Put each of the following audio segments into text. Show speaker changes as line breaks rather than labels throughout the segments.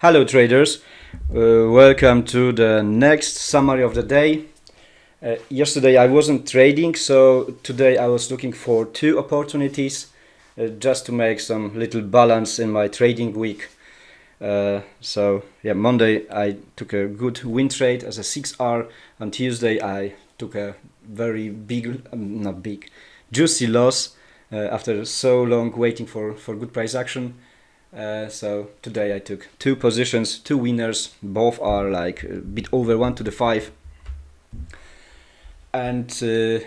Hello traders, welcome to the next summary of the day. Yesterday I wasn't trading, so today I was looking for two opportunities just to make some little balance in my trading week. Monday I took a good win trade as a 6R. On Tuesday I took a very big, not big, juicy loss after so long waiting for good price action. So today I took two positions, two winners. Both are like a bit over 1 to the 5. And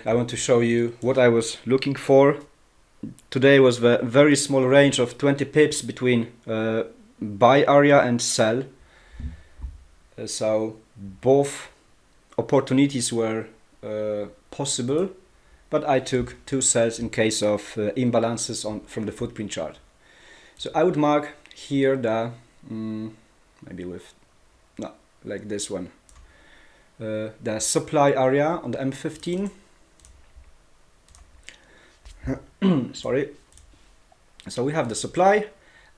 I want to show you what I was looking for. Today was a very small range of 20 pips between buy area and sell. So both opportunities were possible, but I took two sells in case of imbalances from the footprint chart. So I would mark here the maybe with like this one, the supply area on the M15. Sorry. So we have the supply,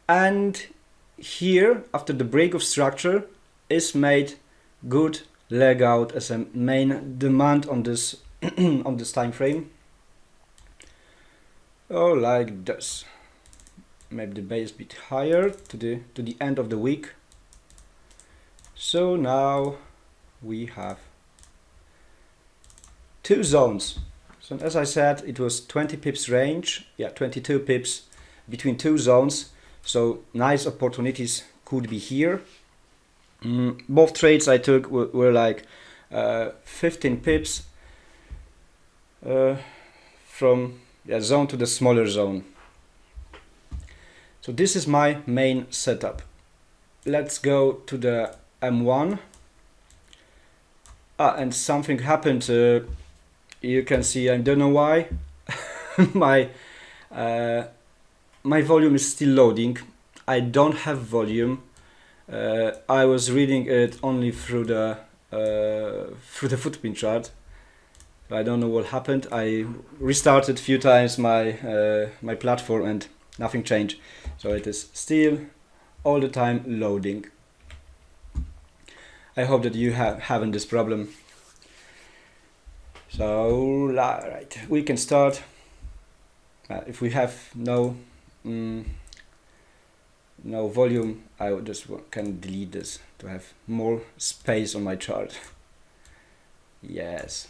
and here after the break of structure is made good leg out as a main demand on this on this time frame. Oh, like this. Maybe the base a bit higher to the end of the week. So now we have two zones. So as I said, it was 20 pips range, 22 pips between two zones. So nice opportunities could be here. Both trades I took were like 15 pips from zone to the smaller zone. So this is my main setup. Let's go to the M1. And something happened. You can see, I don't know why, my volume is still loading. I don't have volume. I was reading it only through the footprint chart. I don't know what happened. I restarted a few times my my platform and nothing changed. So it is still all the time loading. I hope that you haven't this problem. So right, we can start. If we have no volume, I just can delete this to have more space on my chart. Yes.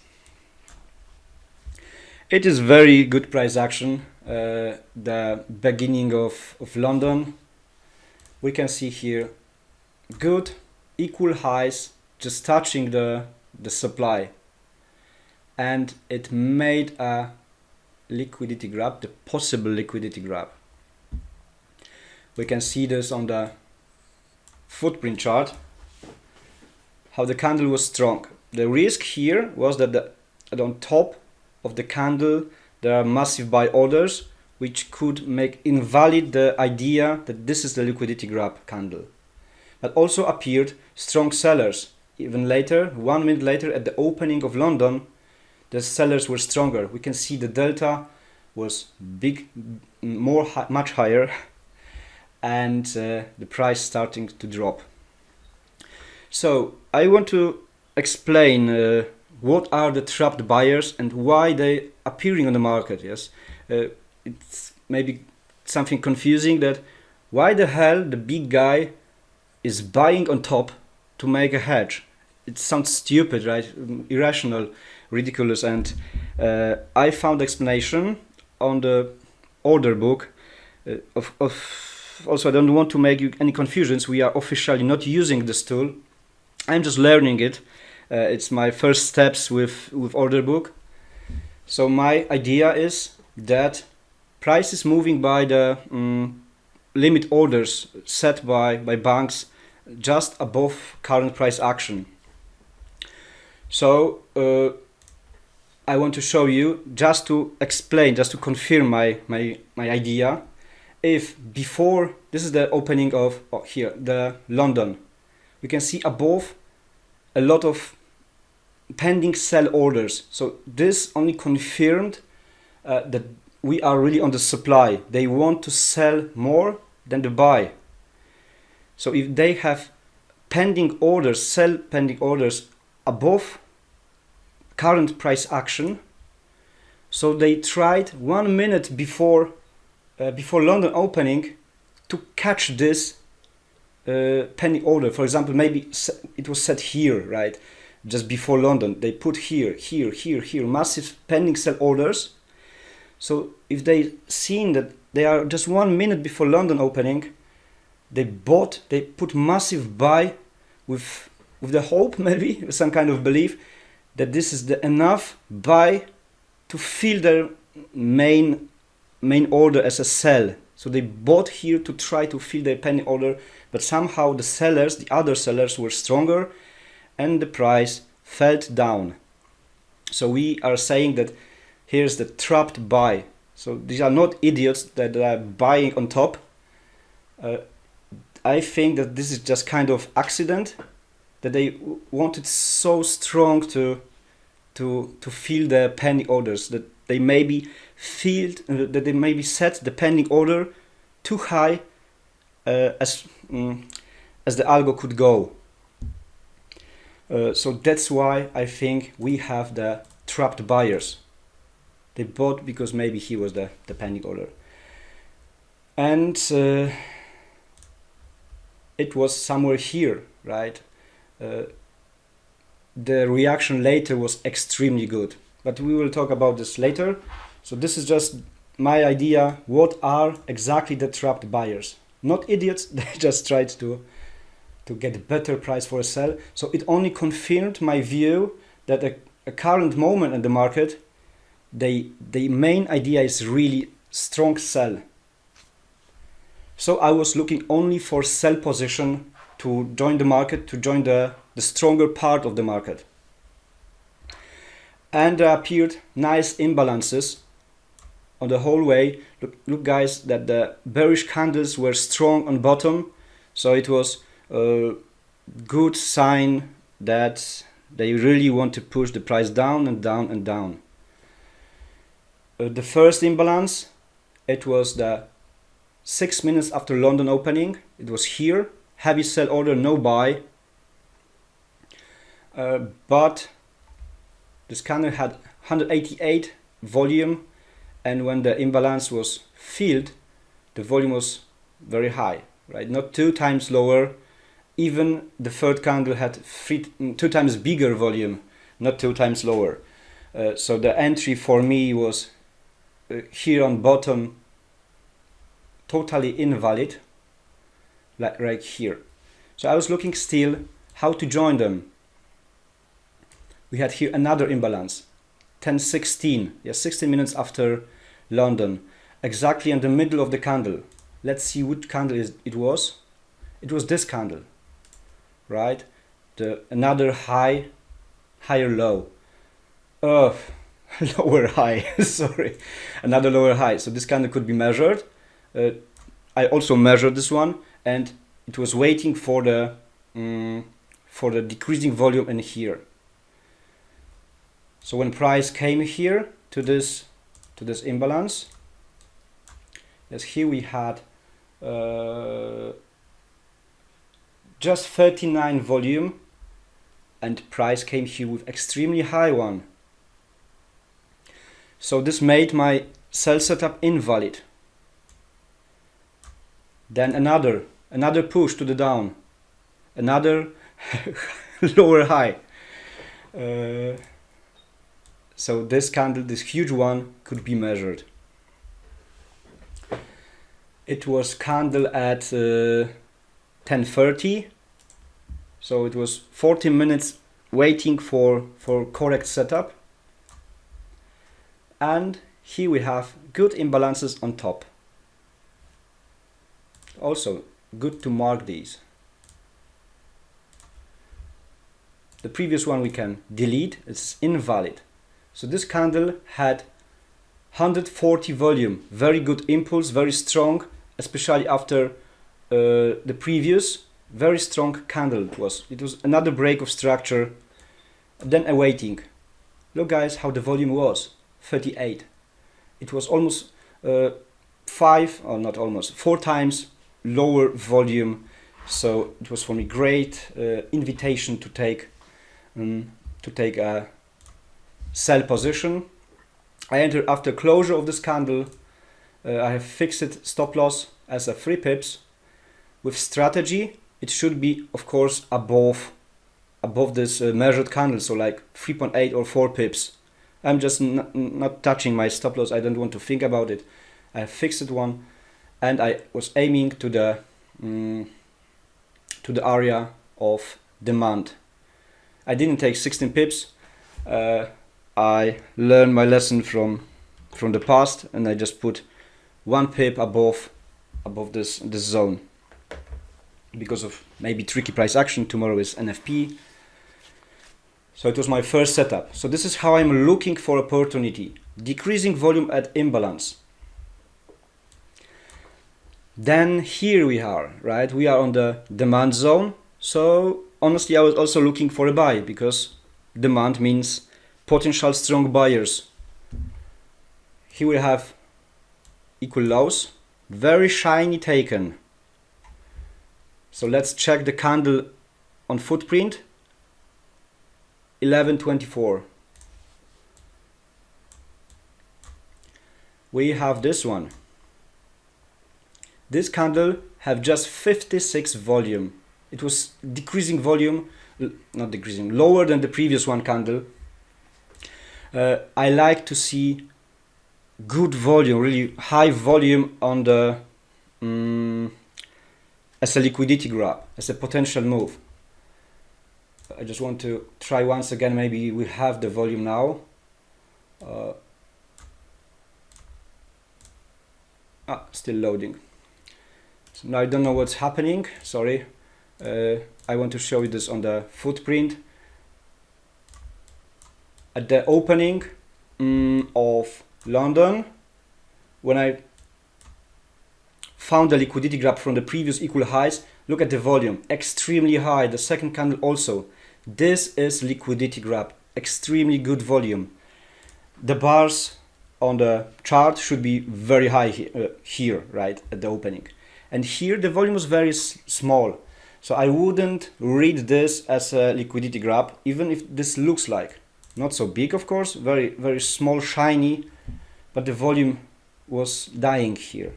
It is very good price action. The beginning of London. We can see here good equal highs just touching the supply, and it made a liquidity grab, the possible liquidity grab. We can see this on the footprint chart, how the candle was strong. The risk here was that on top of the candle there are massive buy orders which could make invalid the idea that this is the liquidity grab candle. But also appeared strong sellers. Even later, 1 minute later at the opening of London, the sellers were stronger. We can see the delta was big, much higher, and the price starting to drop. So I want to explain what are the trapped buyers and why they appearing on the market. Yes, it's maybe something confusing that why the hell the big guy is buying on top to make a hedge. It sounds stupid, right? Irrational, ridiculous, and I found explanation on the order book. Also, I don't want to make you any confusions. We are officially not using this tool. I'm just learning it. It's my first steps with order book. So my idea is that price is moving by the limit orders set by banks just above current price action. So I want to show you, just to explain, just to confirm my idea. If before, this is the opening of here, the London, we can see above a lot of pending sell orders. So this only confirmed that we are really on the supply. They want to sell more than the buy. So if they have pending orders, sell pending orders above current price action, so they tried 1 minute before London opening to catch this pending order. For example, maybe it was set here, right, just before London. They put here, massive pending sell orders. So if they seen that they are just 1 minute before London opening, they put massive buy with the hope, maybe some kind of belief that this is the enough buy to fill their main order as a sell. So they bought here to try to fill their pending order, but somehow the other sellers were stronger and the price fell down. So we are saying that here's the trapped buy. So these are not idiots that are buying on top. I think that this is just kind of accident, that they wanted so strong to fill the pending orders, that they maybe set the pending order too high as the algo could go. So that's why I think we have the trapped buyers. They bought because maybe he was the pending order, and it was somewhere here, right? The reaction later was extremely good, but we will talk about this later. So this is just my idea. What are exactly the trapped buyers? Not idiots. They just tried to get a better price for a sell. So it only confirmed my view that a current moment in the market, the main idea is really strong sell. So I was looking only for sell position to join the market, to join the stronger part of the market. And there appeared nice imbalances on the whole way. Look guys, that the bearish candles were strong on bottom. So it was a good sign that they really want to push the price down and down and down. The first imbalance, it was the 6 minutes after London opening. It was here, heavy sell order, no buy. But this candle had 188 volume, and when the imbalance was filled, the volume was very high, right? Not 2 times lower. Even the third candle had 2 times bigger volume, not 2 times lower. So the entry for me was here on bottom, totally invalid, like right here. So I was looking still how to join them. We had here another imbalance, 10:16, 16 minutes after London, exactly in the middle of the candle. Let's see which candle it was. It was this candle, right? Another higher low. Lower high, sorry, another lower high. So this candle could be measured. I also measured this one, and it was waiting for the decreasing volume in here. So when price came here to this imbalance, yes, here we had just 39 volume, and price came here with extremely high one. So this made my sell setup invalid. Then another push to the down, another lower high. So this candle, this huge one, could be measured. It was candle at 10:30, so it was 40 minutes waiting for correct setup. And here we have good imbalances on top. Also good to mark these. The previous one we can delete, it's invalid. So this candle had 140 volume, very good impulse, very strong, especially after the previous very strong candle it was. It was another break of structure, then awaiting. Look guys how the volume was, 38. It was almost 4 times lower volume So it was for me great invitation to take a sell position. I entered after closure of this candle. I have fixed stop loss as a 3 pips. With strategy, it should be, of course, above this measured candle, so like 3.8 or 4 pips. I'm just not touching my stop loss. I don't want to think about it. I have fixed one, and I was aiming to the area of demand. I didn't take 16 pips. I learned my lesson from the past, and I just put 1 pip above this zone because of maybe tricky price action. Tomorrow is NFP. So it was my first setup. So this is how I'm looking for opportunity. Decreasing volume at imbalance. Then here we are, right? We are on the demand zone. So honestly, I was also looking for a buy because demand means potential strong buyers. Here we have equal lows, very shiny taken. So let's check the candle on footprint. 11.24. We have this one. This candle have just 56 volume. It was decreasing volume, not decreasing, lower than the previous one candle. I like to see good volume, really high volume on the as a liquidity grab, as a potential move. I just want to try once again. Maybe we have the volume now. Still loading. So now I don't know what's happening. Sorry. I want to show you this on the footprint. At the opening of London, when I found the liquidity grab from the previous equal highs, look at the volume, extremely high. The second candle also. This is liquidity grab, extremely good volume. The bars on the chart should be very high here, right, at the opening. And here the volume was very small. So I wouldn't read this as a liquidity grab, even if this looks like. Not so big, of course, very, very small, shiny, but the volume was dying here.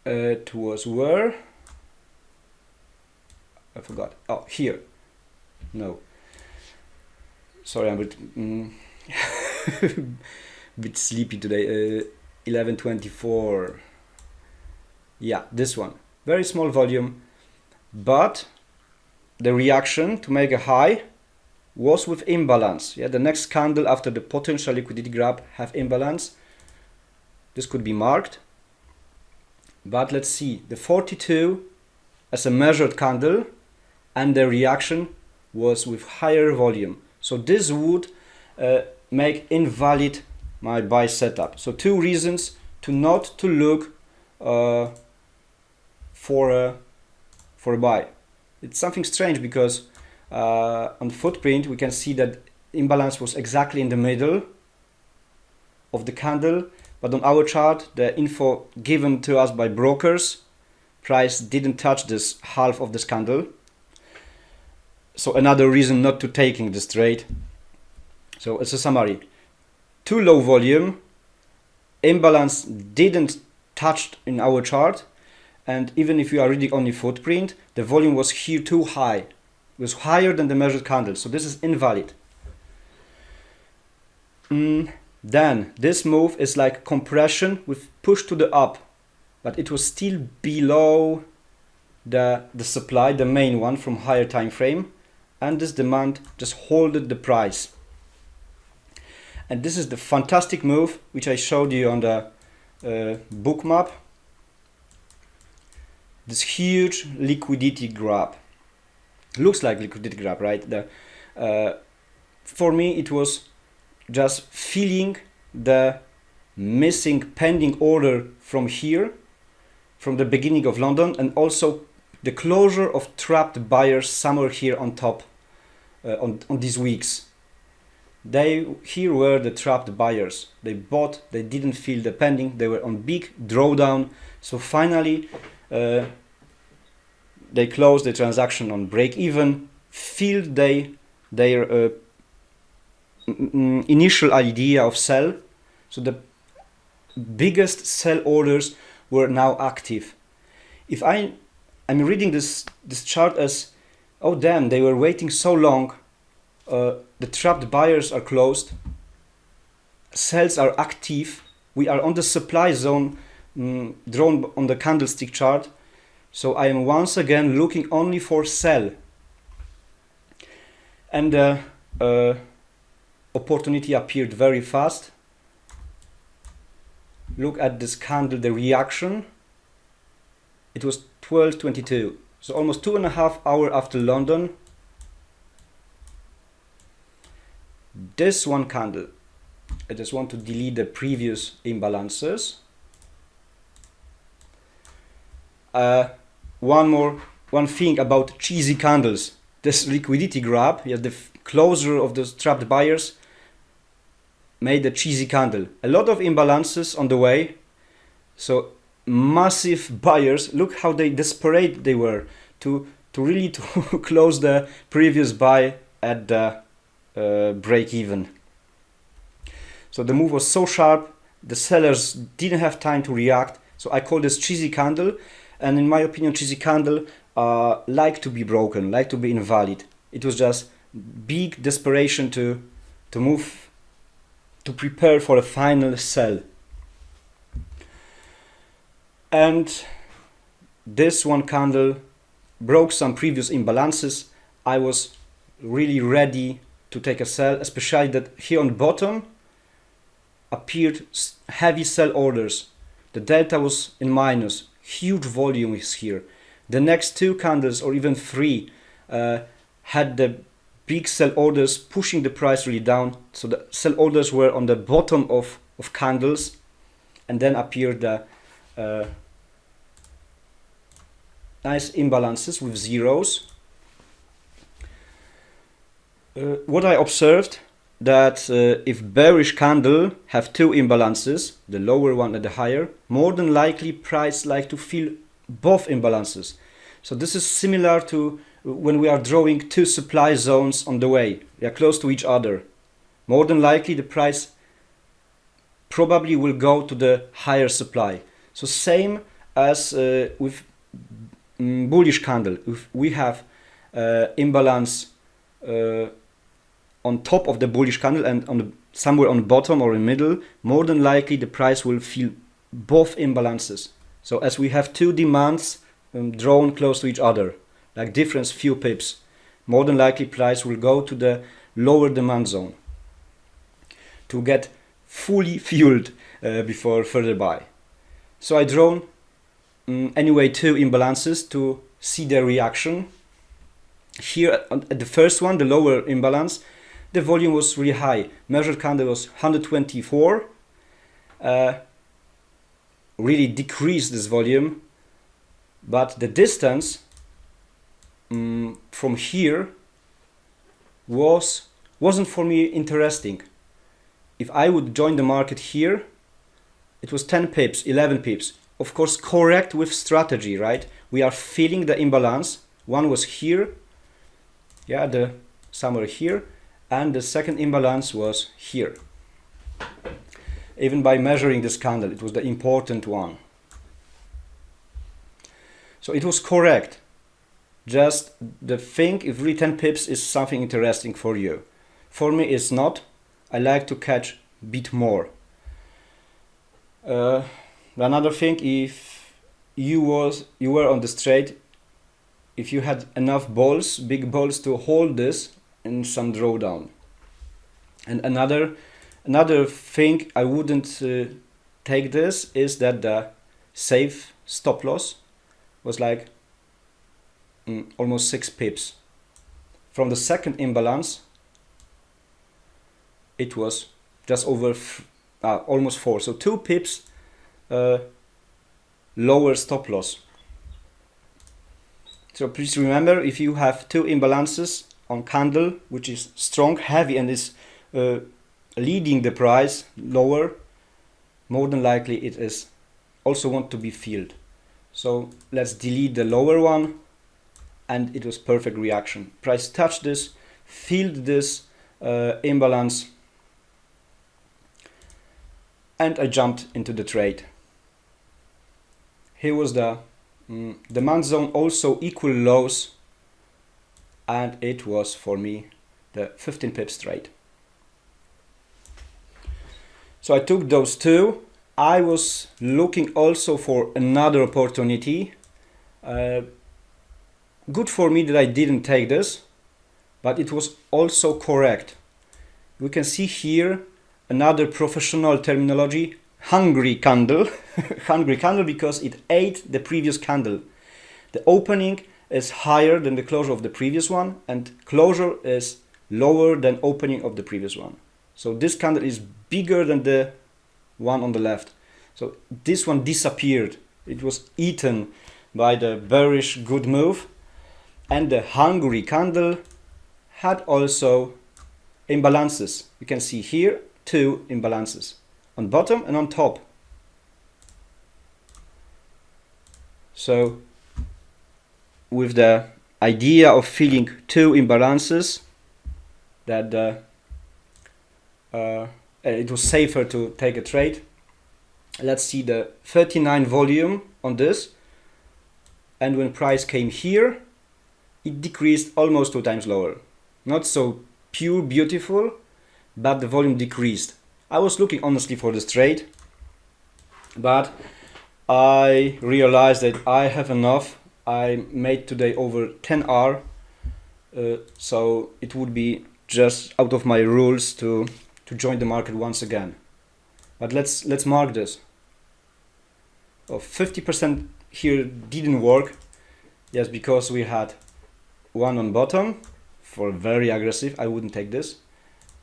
It was where? I forgot. Oh, here. No. Sorry, I'm a bit sleepy today. 11.24. Yeah, this one. Very small volume, but the reaction to make a high was with imbalance. Yeah, the next candle after the potential liquidity grab have imbalance. This could be marked. But let's see, the 42 as a measured candle, and the reaction was with higher volume. So this would make invalid my buy setup. So 2 reasons to not to look for a buy. It's something strange because on footprint we can see that imbalance was exactly in the middle of the candle, but on our chart, the info given to us by brokers, price didn't touch this half of this candle. So another reason not to taking this trade. So it's a summary. Too low volume, imbalance didn't touch in our chart, and even if you are reading only footprint, the volume was here too high. It was higher than the measured candle, so this is invalid. Then this move is like compression with push to the up, but it was still below the supply, the main one from higher time frame, and this demand just holded the price. And this is the fantastic move which I showed you on the book map. This huge liquidity grab. Looks like liquidity grab, right? For me it was just feeling the missing pending order from here, from the beginning of London, and also the closure of trapped buyers somewhere here on top on these weeks. Here were the trapped buyers. They bought, they didn't feel the pending, they were on big drawdown. So finally they closed the transaction on break even, filled their initial idea of sell. So the biggest sell orders were now active. If I'm reading this chart as, oh damn, they were waiting so long, the trapped buyers are closed, sells are active, we are on the supply zone drawn on the candlestick chart. So I am once again looking only for sell. And the opportunity appeared very fast. Look at this candle, the reaction. It was 12:22, so almost 2.5 hours after London. This one candle, I just want to delete the previous imbalances. One thing about cheesy candles, this liquidity grab, yeah, the closure of the trapped buyers made a cheesy candle. A lot of imbalances on the way, so massive buyers. Look how desperate they were to really close the previous buy at the break even. So the move was so sharp, the sellers didn't have time to react. So I call this cheesy candle, and in my opinion, cheesy candle like to be broken, like to be invalid. It was just big desperation to move, to prepare for a final sell. And this one candle broke some previous imbalances. I was really ready to take a sell, especially that here on the bottom appeared heavy sell orders. The delta was in minus, huge volume is here. The next two candles, or even three, had the big sell orders pushing the price really down. So the sell orders were on the bottom of candles, and then appeared the nice imbalances with zeros. What I observed, that if bearish candle have two imbalances, the lower one and the higher, more than likely price like to fill both imbalances. So this is similar to when we are drawing two supply zones on the way. They are close to each other. More than likely the price probably will go to the higher supply. So same as with bullish candle. If we have imbalance on top of the bullish candle and somewhere on the bottom or in the middle, more than likely the price will feel both imbalances. So as we have two demands drawn close to each other, like difference few pips, more than likely price will go to the lower demand zone to get fully fueled before further buy. So I drawn anyway two imbalances to see their reaction. Here at the first one, the lower imbalance, the volume was really high. Measured candle was 124. Really decreased this volume, but the distance from here wasn't for me interesting. If I would join the market here, it was 10 pips, 11 pips. Of course, correct with strategy, right? We are feeling the imbalance. One was here, yeah, somewhere here, and the second imbalance was here. Even by measuring this candle, it was the important one. So it was correct. Just the thing, if really 10 pips is something interesting for you. For me, it's not. I like to catch a bit more. Another thing, if you were on this trade, if you had enough balls, big balls to hold this in some drawdown. And another thing I wouldn't take this is that the safe stop loss was like almost 6 pips. From the second imbalance, it was just over almost 4. So 2 pips lower stop loss. So please remember, if you have two imbalances on candle, which is strong, heavy, and is leading the price lower, more than likely it is also want to be filled. So let's delete the lower one, and it was perfect reaction. Price touched this, filled this imbalance, and I jumped into the trade. Here was the demand zone, also equal lows, and it was for me the 15 pips trade. So I took those two. I was looking also for another opportunity. Good for me that I didn't take this, but it was also correct. We can see here another professional terminology, hungry candle. Hungry candle because it ate the previous candle. The opening is higher than the closure of the previous one, and closure is lower than opening of the previous one. So this candle is bigger than the one on the left. So this one disappeared. It was eaten by the bearish good move, and the hungry candle had also imbalances. You can see here two imbalances on bottom and on top. So with the idea of filling two imbalances, that it was safer to take a trade. Let's see the 39 volume on this, and when price came here, it decreased almost 2 times lower. Not so pure beautiful, but the volume decreased. I was looking honestly for this trade, but I realized that I have enough. I made today over 10 R, so it would be just out of my rules to join the market once again. But let's mark this. 50% here didn't work. Yes, because we had one on bottom for very aggressive. I wouldn't take this,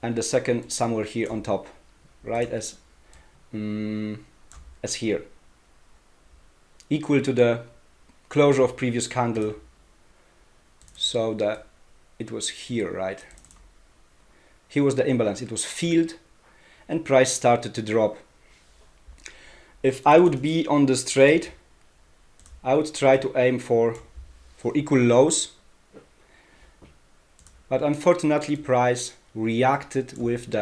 and the second somewhere here on top, right as here, equal to the closure of previous candle. So that it was here, right? Here was the imbalance. It was filled, and price started to drop. If I would be on this trade, I would try to aim for equal lows, but unfortunately price reacted with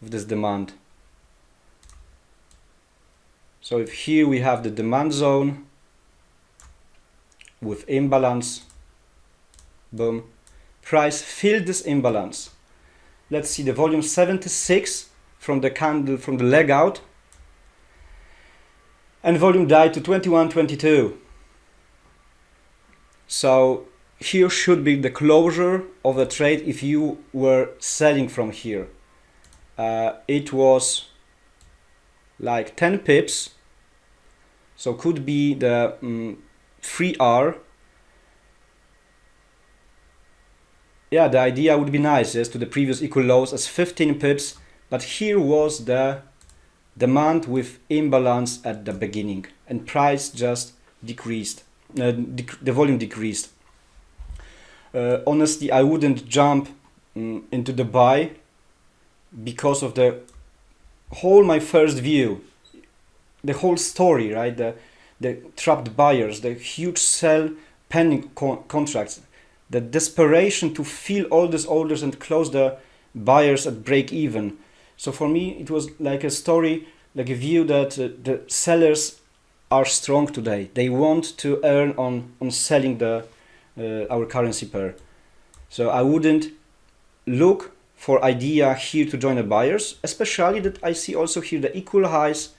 this demand. So if here we have the demand zone with imbalance, boom, price filled this imbalance. Let's see the volume 76 from the candle, from the leg out, and volume died to 21.22. So here should be the closure of the trade if you were selling from here. It was like 10 pips, so could be the 3R. Yeah, the idea would be nice, yes, to the previous equal lows as 15 pips, but here was the demand with imbalance at the beginning, and price just decreased, the volume decreased. Honestly, I wouldn't jump into the buy because of the whole, my first view, the whole story, right? The trapped buyers, the huge sell pending contracts, the desperation to fill all these orders and close the buyers at break even. So for me, it was like a story, like a view that the sellers are strong today. They want to earn on selling our currency pair. So I wouldn't look for idea here to join the buyers, especially that I see also here the equal highs,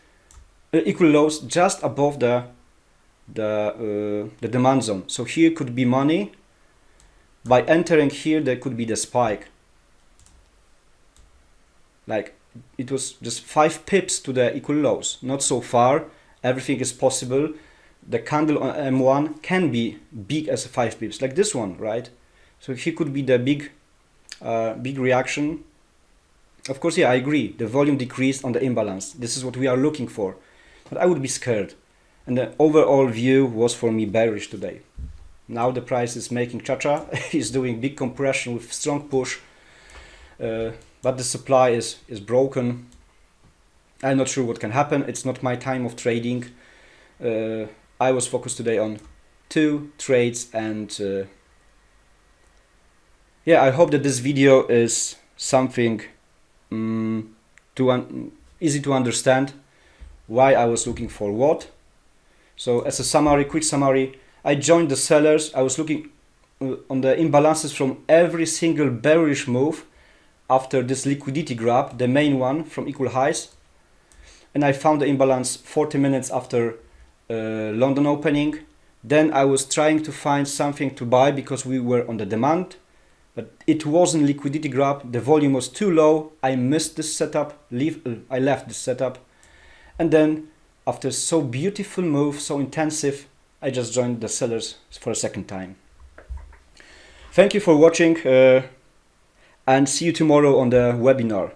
equal lows just above the demand zone. So here could be money. By entering here, there could be the spike. Like it was just 5 pips to the equal lows, not so far. Everything is possible. The candle on M1 can be big as 5 pips, like this one, right? So here could be the big reaction. Of course, yeah, I agree. The volume decreased on the imbalance. This is what we are looking for. But I would be scared. And the overall view was for me bearish today. Now the price is making cha-cha. He's doing big compression with strong push. but the supply is broken. I'm not sure what can happen. It's not my time of trading. I was focused today on 2 trades, and yeah, I hope that this video is something easy to understand why I was looking for what. So as a summary, quick summary, I joined the sellers. I was looking on the imbalances from every single bearish move after this liquidity grab, the main one from equal highs, and I found the imbalance 40 minutes after London opening. Then I was trying to find something to buy because we were on the demand, but it wasn't liquidity grab. The volume was too low. I missed this setup. I left this setup, and then after so beautiful move, so intensive, I just joined the sellers for a second time. Thank you for watching, and see you tomorrow on the webinar.